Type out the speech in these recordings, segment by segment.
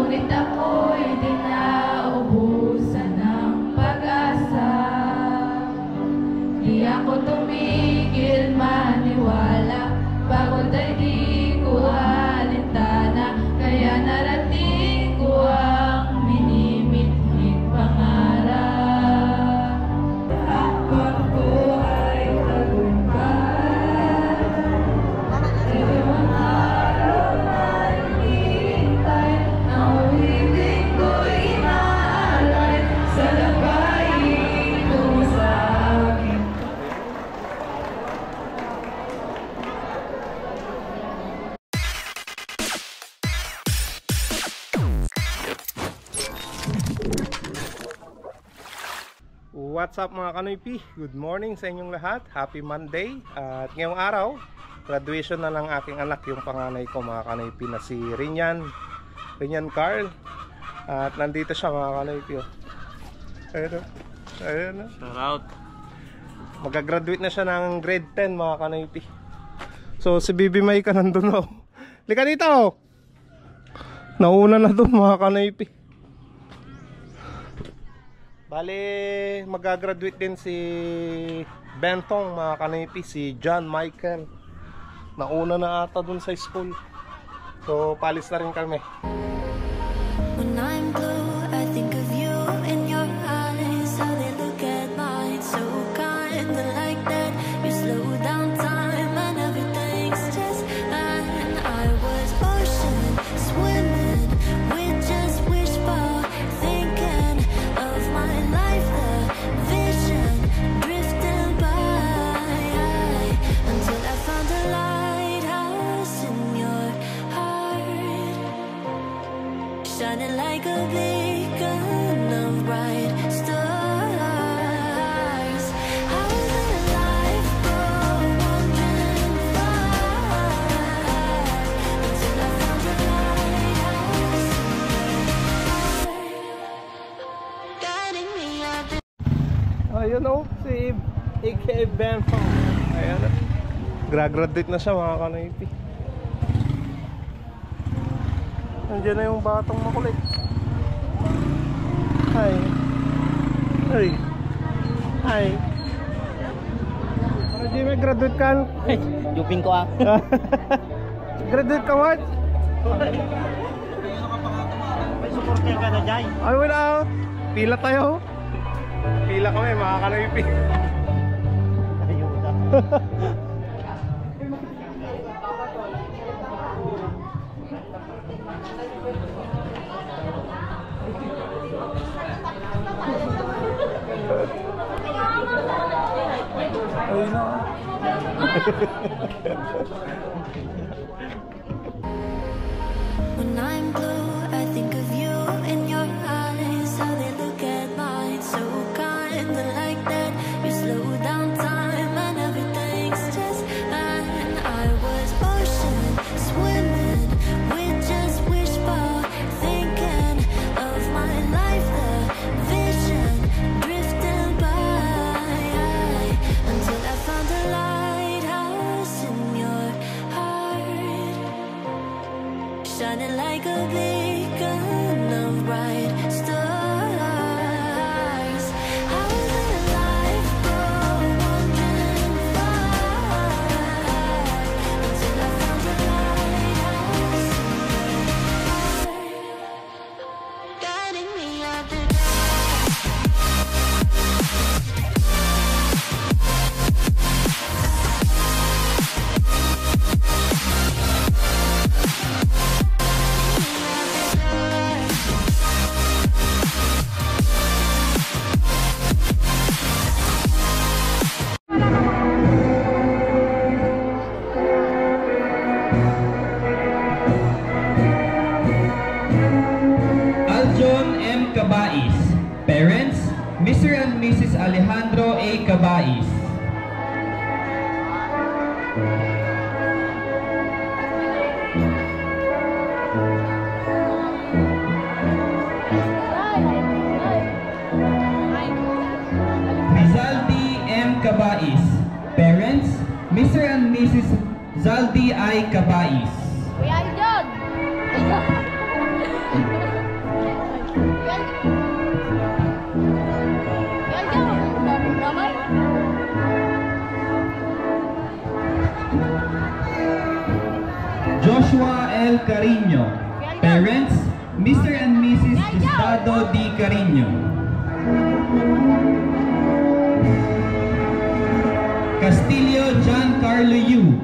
ngunit ako'y di naubusan ng pag-asa. Di ako tumigil maniwala, pagod ay di ko alintana, kaya narating ko ang minimit-hit pangarap. Hapag ko ay tagumpay, iyong araw ay hintay, ang uwitin ko'y inaalay, sa labayin ko sa akin. What's up mga Kanoypi? Good morning sa inyong lahat. Happy Monday. At ngayong araw, graduation na ng aking anak, yung panganay ko mga Kanoypi, na si Rinian Carl. At nandito siya mga Kanoypi. Ayun. Shout out. Magagraduate na siya ng grade 10 mga Kanoypi. So si Bibi May ka nandun oh. Lika dito. Nauna na doon mga Kanoypi. Bale, magagraduate din si Bentong mga Kanoypi, si John Michael. Nauna na ata dun sa school. So, palis na rin kami. When I'm blue, I think of you in your eyes, how they look at mine, so kinda like that. You slow down time and everything's just fine. I was ocean swimming with just wishful thinking of my life, the vision drifting by, until I found a lighthouse in your heart, shining like a beacon of bright stars. I was alive for wandering far, until I found a lighthouse guiding me out the Ayun o, si A.K.A. Bentong. Ayan o. Graduate na siya mga Kanoypi. Nandiyan na yung batang makulit. Hi. Hey. Hi. Jimmy, graduate ka? Juping ko ah. Graduate ka what? May support ka na dyan. Ay wala. Pila tayo. Pila kami mga Kanoypi. Ayuda. Ayun na. When I'm blue, I think of you in your eyes, how they look at mine, so kinda like that. You slow down time and everything's just fine. I was ocean swimming with just wishful thinking of my life, the vision drifting by, until I found a lighthouse in your heart, shining like a beacon of bright stars. I was alive for wandering far, until I found a lighthouse guiding me out the Aljon M. Cabais. Parents, Mr. and Mrs. Alejandro A. Cabais. Rizaldi M. Cabais. Parents, Mr. and Mrs. Zaldi I. Cabais. Kuya John! L. Carino. Parents, Mr. and Mrs. Estado D. Carino. Castillo John Carlo Yu.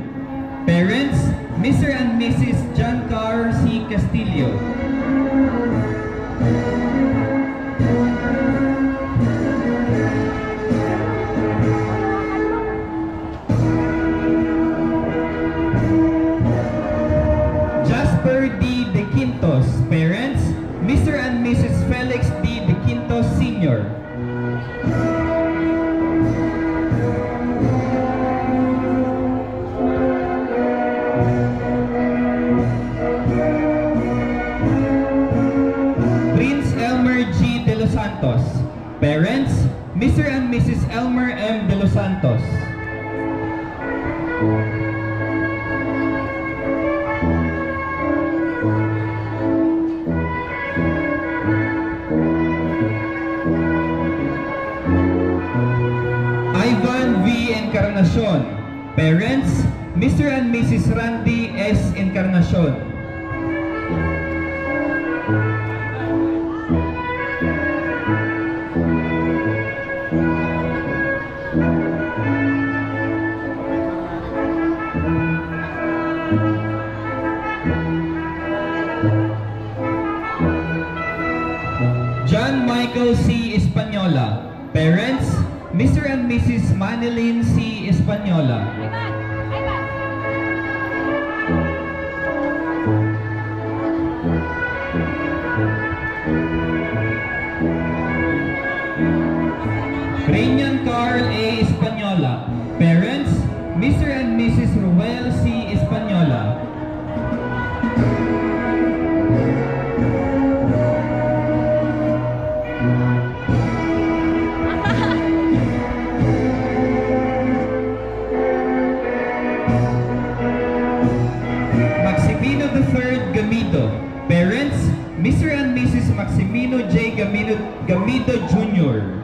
Parents, Mr. and Mrs. John Carl C. Castillo. Jasper D. De Quintos. Parents, Mr. and Mrs. Felix D. De Quintos Sr. Prince Elmer G. De Los Santos. Parents, Mr. and Mrs. Elmer M. De Los Santos. Ivan V. Encarnacion. Parents, Mr. and Mrs. Randy S. Encarnacion. John Michael C. Espanola. Parents, Mr. and Mrs. Manilyn C. Espanola. Rainian Carl A. Espanola. Parents, Mr. and Mrs. Ruel C. Espanola. Maximino III Gamido. Parents, Mr. and Mrs. Maximino J. Gamido Jr.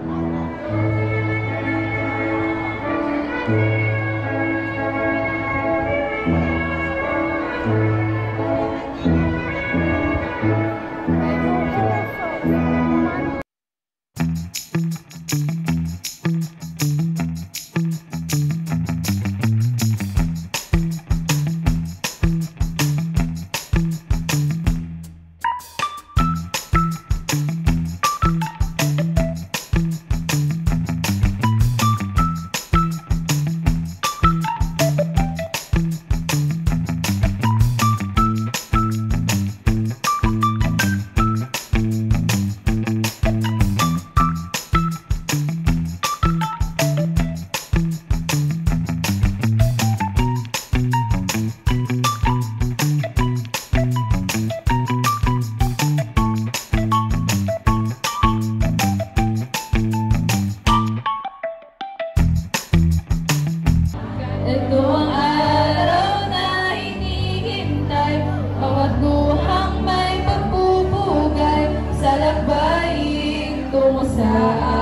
Ito ang araw na hinihintay, bawat luhang may pagpupugay sa lakbayin tungo sa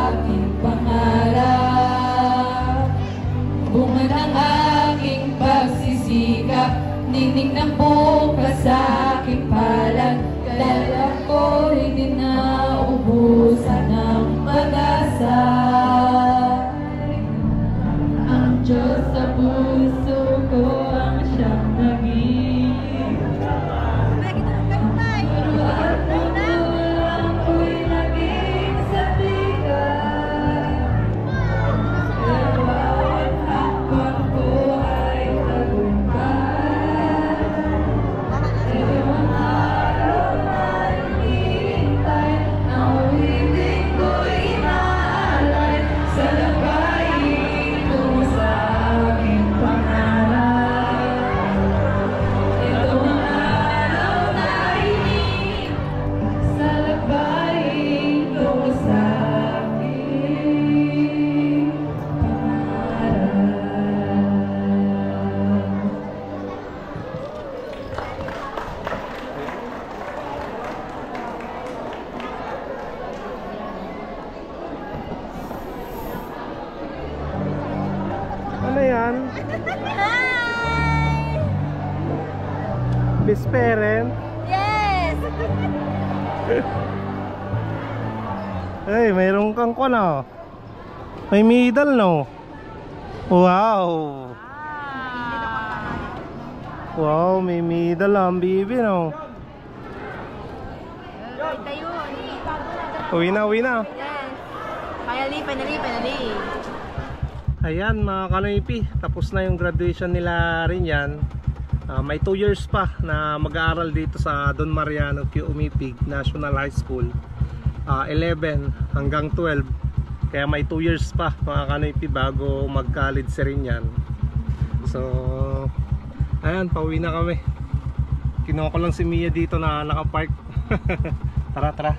aking pangarap. Bunga ng aking pagsisikap, ningning ng bukas sa aking palad, dahil ako hindi na ubusan ng pag-asa. Ang Diyos sa puso ko ang siyang naging turuan mo lang ko'y naging sabigan. Pero bawat hakbang ko ay tagumpay. Ito ang araw na hinihintay, ang uwitin ko'y inaalay sa lakbayin tungo sa aking pangarap. Ito ang araw na hinihintay, sa lakbayin tungo sa aking pangarap. Ano yan? Best parent. Yes! Ay, mayroon kang kuwan, oh. May medal, no? Wow! Wow, may medal ang bibi, no? Tayo. Uwi na, uwi na. Yes. Finally. Ayan mga kanoypi, tapos na yung graduation nila rin yan. May 2 years pa na mag-aaral dito sa Don Mariano Q. Umipig National High School. 11 hanggang 12. Kaya may 2 years pa mga kanoypi bago mag-college rin yan. So, ayan, pauwi na kami. Kinuha ko lang si Mia dito na nakapark. Tara.